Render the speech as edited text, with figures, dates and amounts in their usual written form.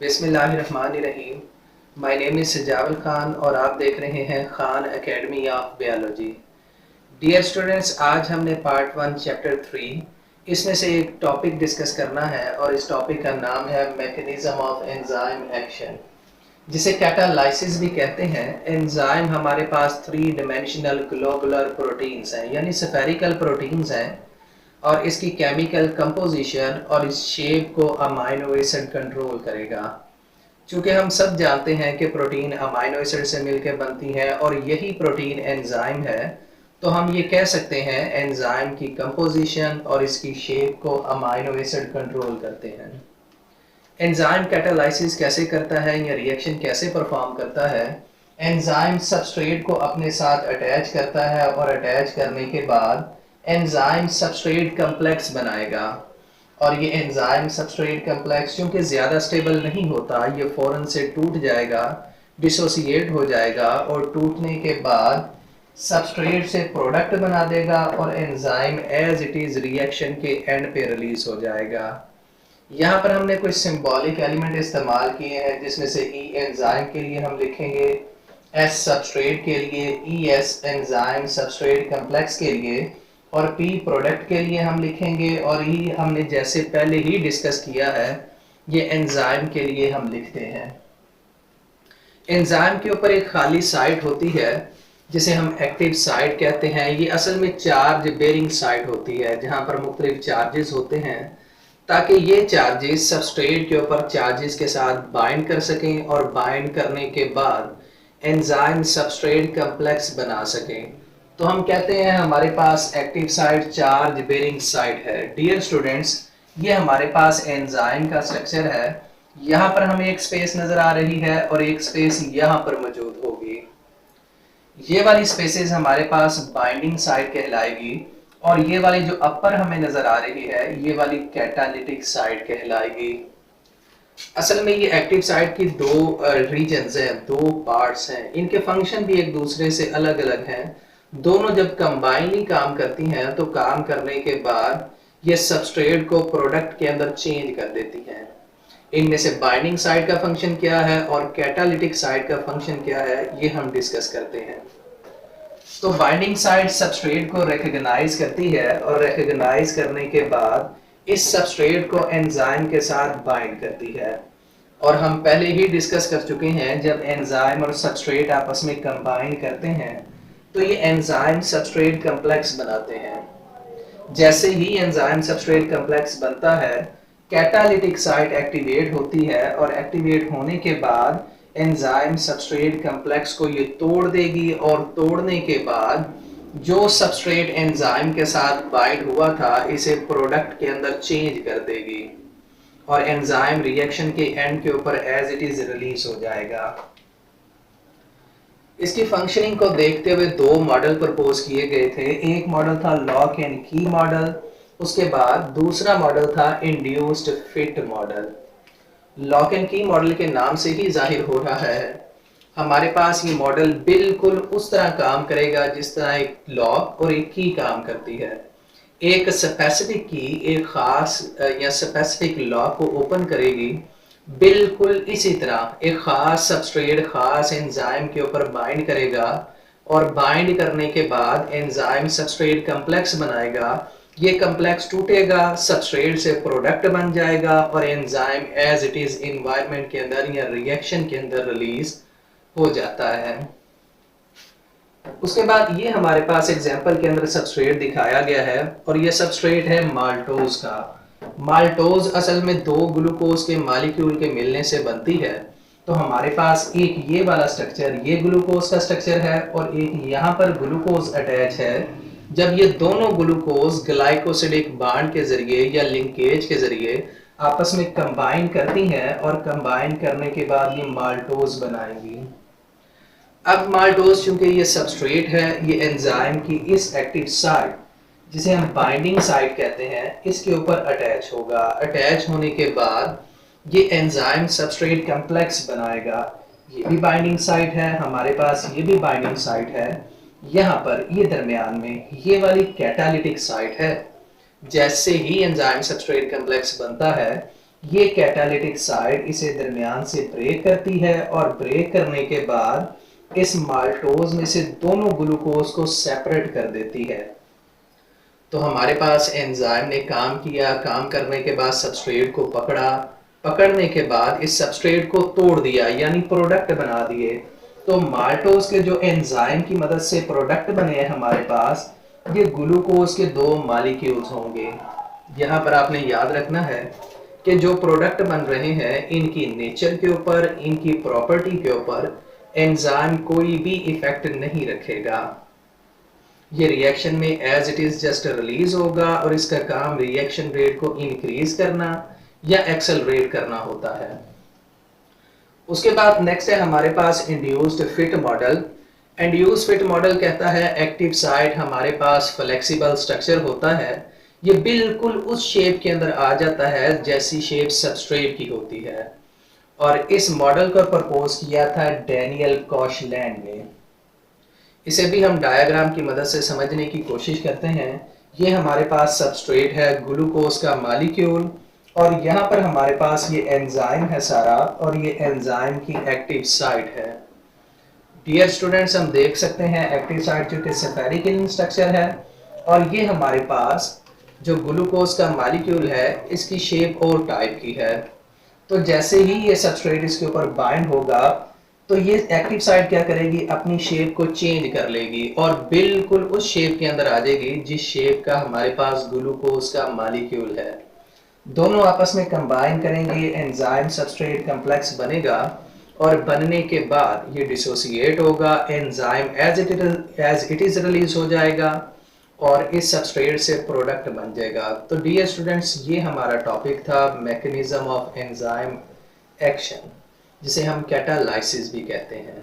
बिस्मिल्लाहिर्रहमानिर्रहीम। My name is सजावल खान और आप देख रहे हैं Khan academy of biology. Dear students, आज हमने पार्ट 1 चैप्टर 3 इसमें से एक टॉपिक डिस्कस करना है और इस टॉपिक का नाम है मैकेनिज्म ऑफ एंजाइम एक्शन, जिसे कैटालाइसिस भी कहते हैं। एंजाइम हमारे पास 3 डायमेंशनल ग्लोबुलर प्रोटीन्स हैं, यानी स्फेरिकल प्रोटीन्स हैं, और इसकी केमिकल कंपोजिशन और इस शेप को अमाइनो एसिड कंट्रोल करेगा। चूँकि हम सब जानते हैं कि प्रोटीन अमाइनो एसिड से मिलकर बनती है और यही प्रोटीन एंजाइम है, तो हम ये कह सकते हैं एंजाइम की कंपोजिशन और इसकी शेप को अमाइनो एसिड कंट्रोल करते हैं। एंजाइम कैटालाइसिस कैसे करता है या रिएक्शन कैसे परफॉर्म करता है? एंजाइम सबस्ट्रेट को अपने साथ अटैच करता है और अटैच करने के बाद एंजाइम सबस्ट्रेट कम्प्लेक्स बनाएगा, और ये एंजाइम सबस्ट्रेट कम्प्लेक्स क्योंकि ज़्यादा स्टेबल नहीं होता, ये फ़ौरन से टूट जाएगा, डिसोसिएट हो जाएगा, और टूटने के बाद सबस्ट्रेट से प्रोडक्ट बना देगा और enzyme as it is reaction के एंड पे रिलीज हो जाएगा। यहाँ पर हमने कुछ सिंबॉलिक एलिमेंट इस्तेमाल किए हैं, जिसमें से ई एंजाइम के लिए हम लिखेंगे, एस सबस्ट्रेट के लिए, E ACE enzyme substrate complex के लिए, और पी प्रोडक्ट के लिए हम लिखेंगे, और ई हमने जैसे पहले ही डिस्कस किया है ये एंजाइम के लिए हम लिखते हैं। एंजाइम के ऊपर एक खाली साइट होती है जिसे हम एक्टिव साइट कहते हैं। ये असल में चार्ज बेरिंग साइट होती है जहाँ पर मुख्तलिफ चार्जेस होते हैं, ताकि ये चार्जेस सबस्ट्रेट के ऊपर चार्जेस के साथ बाइंड कर सकें और बाइंड करने के बाद एंजाइम सबस्ट्रेट कम्प्लेक्स बना सकें। तो हम कहते हैं हमारे पास active site charge bearing site है। डियर स्टूडेंट्स, ये हमारे पास एंजाइम का स्ट्रक्चर है। यहाँ पर हमें एक स्पेस नज़र आ रही है और एक स्पेस यहाँ पर मौजूद होगी। ये वाली स्पेसेस हमारे पास बाइंडिंग साइट कहलाएगी, और ये वाली जो अपर हमें नज़र आ रही है ये वाली कैटालिटिक साइट कहलाएगी। असल में ये एक्टिव साइट की दो रीजन्स हैं, दो पार्ट्स हैं। इनके फंक्शन भी एक दूसरे से अलग अलग हैं। दोनों जब कंबाइनली काम करती हैं तो काम करने के बाद ये सबस्ट्रेट को प्रोडक्ट के अंदर चेंज कर देती हैं। इनमें से बाइंडिंग साइट का फंक्शन क्या है और कैटालिटिक साइट का फंक्शन क्या है, ये हम डिस्कस करते हैं। तो बाइंडिंग साइट सबस्ट्रेट को रिकॉग्नाइज करती है और रिकॉग्नाइज करने के बाद इस सबस्ट्रेट को एंजाइम के साथ बाइंड करती है। और हम पहले ही डिस्कस कर चुके हैं, जब एंजाइम और सबस्ट्रेट आपस में कंबाइन करते हैं तो ये एंजाइम सबस्ट्रेट कम्प्लेक्स बनाते हैं। जैसे ही एंजाइम सबस्ट्रेट कम्प्लेक्स बनता है, कैटालिटिक साइट एक्टिवेट होती है, और एक्टिवेट होने के बाद एंजाइम सबस्ट्रेट कम्प्लेक्स को ये तोड़ देगी, और तोड़ने के बाद जो सबस्ट्रेट एंजाइम के साथ बाइंड हुआ था इसे प्रोडक्ट के अंदर चेंज कर देगी, और एंजाइम रिएक्शन के एंड के ऊपर एज इट इज रिलीज हो जाएगा। इसकी फंक्शनिंग को देखते हुए दो मॉडल प्रपोज किए गए थे। एक मॉडल था लॉक एंड की मॉडल, उसके बाद दूसरा मॉडल था induced fit model. Lock and की मॉडल के नाम से ही जाहिर हो रहा है हमारे पास ये मॉडल बिल्कुल उस तरह काम करेगा जिस तरह एक लॉक और एक की काम करती है। एक स्पेसिफिक की एक खास या स्पेसिफिक लॉक को ओपन करेगी, बिल्कुल इसी तरह एक खास सबस्ट्रेट खास एंजाइम के ऊपर बाइंड करेगा, और बाइंड करने के बाद एंजाइम सबस्ट्रेट कम्प्लेक्स बनाएगा। ये कम्प्लेक्स टूटेगा, सबस्ट्रेट से प्रोडक्ट बन जाएगा, और enzyme as it is environment के अंदर या रिएक्शन के अंदर रिलीज हो जाता है। उसके बाद ये हमारे पास एग्जांपल के अंदर सबस्ट्रेट दिखाया गया है, और ये सबस्ट्रेट है माल्टोज का। माल्टोज असल में दो ग्लूकोज के मॉलिक्यूल के मिलने से बनती है। तो हमारे पास एक ये वाला स्ट्रक्चर, ये ग्लूकोज का स्ट्रक्चर है, और एक यहाँ पर ग्लूकोज अटैच है। जब ये दोनों ग्लूकोज ग्लाइकोसिडिक बॉन्ड के जरिए या लिंकेज के जरिए आपस में कंबाइन करती हैं, और कंबाइन करने के बाद ये माल्टोज बनाएंगी। अब माल्टोज चूंकि ये सबस्ट्रेट है, ये एंजाइम की इस एक्टिव साइट जिसे हम बाइंडिंग साइट कहते हैं इसके ऊपर अटैच होगा। अटैच होने के बाद ये एंजाइम सबस्ट्रेट कम्प्लेक्स बनाएगा। ये भी बाइंडिंग साइट है हमारे पास, ये भी बाइंडिंग साइट है। यहाँ पर ये दरमियान में ये वाली कैटालिटिक साइट है। जैसे ही एंजाइम सबस्ट्रेट कम्प्लेक्स बनता है ये कैटालिटिक साइड इसे दरमियान से ब्रेक करती है और ब्रेक करने के बाद इस माल्टोज में से दोनों ग्लूकोज को सेपरेट कर देती है। तो हमारे पास एंजाइम ने काम किया, काम करने के बाद सबस्ट्रेट को पकड़ा, पकड़ने के बाद इस सबस्ट्रेट को तोड़ दिया यानी प्रोडक्ट बना दिए। तो माल्टोज के जो एंजाइम की मदद से प्रोडक्ट बने हैं हमारे पास, ये ग्लूकोज के दो मॉलिक्यूल्स होंगे। यहाँ पर आपने याद रखना है कि जो प्रोडक्ट बन रहे हैं इनकी नेचर के ऊपर, इनकी प्रॉपर्टी के ऊपर एंजाइम कोई भी इफेक्ट नहीं रखेगा। ये रिएक्शन में as it is just release होगा और इसका काम रिएक्शन रेट को इंक्रीज करना या एक्सेलरेट करना होता है। उसके बाद नेक्स्ट है हमारे पास induced fit model. Induced fit model कहता है एक्टिव साइट हमारे पास फ्लेक्सिबल स्ट्रक्चर होता है, ये बिल्कुल उस शेप के अंदर आ जाता है जैसी शेप सबस्ट्रेट की होती है। और इस मॉडल को प्रपोज किया था डैनियल कॉशलैंड ने। इसे भी हम डायग्राम की मदद से समझने की कोशिश करते हैं। ये हमारे पास सबस्ट्रेट है, ग्लूकोज का मॉलिक्यूल, और यहाँ पर हमारे पास ये एंजाइम है सारा, और ये एंजाइम की एक्टिव साइट है। डियर स्टूडेंट्स, हम देख सकते हैं एक्टिव साइट जो कि सेफेरिकल स्ट्रक्चर है, और ये हमारे पास जो ग्लूकोज का मॉलिक्यूल है इसकी शेप और टाइप की है। तो जैसे ही ये सबस्ट्रेट इसके ऊपर बाइंड होगा तो ये एक्टिव साइट क्या करेगी, अपनी शेप को चेंज कर लेगी और बिल्कुल उस शेप के अंदर आ जाएगी जिस शेप का हमारे पास ग्लूकोज का मॉलिक्यूल है। दोनों आपस में कंबाइन करेंगे, एंजाइम सबस्ट्रेट कॉम्प्लेक्स बनेगा, और बनने के बाद ये डिसोसिएट होगा, enzyme as it is release हो जाएगा और इस सबस्ट्रेट से प्रोडक्ट बन जाएगा। तो डियर स्टूडेंट्स, ये हमारा टॉपिक था मैकेनिज्म ऑफ एंजाइम एक्शन, जिसे हम कैटालाइसिस भी कहते हैं।